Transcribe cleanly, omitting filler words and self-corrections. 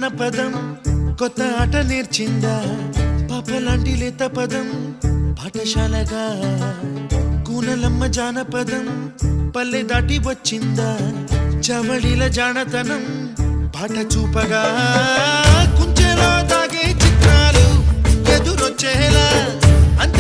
జానపదం కొత్త ఆట నేర్చిందా పాపలాంటి లేత పదం పాఠశాలగా కూనలమ్మ జానపదం పల్లె దాటి వచ్చిందా చవళిల జానతనం పాట చూపగా కుంచెలో దాగే చిత్రాలు ఎదురొచ్చేలా అంత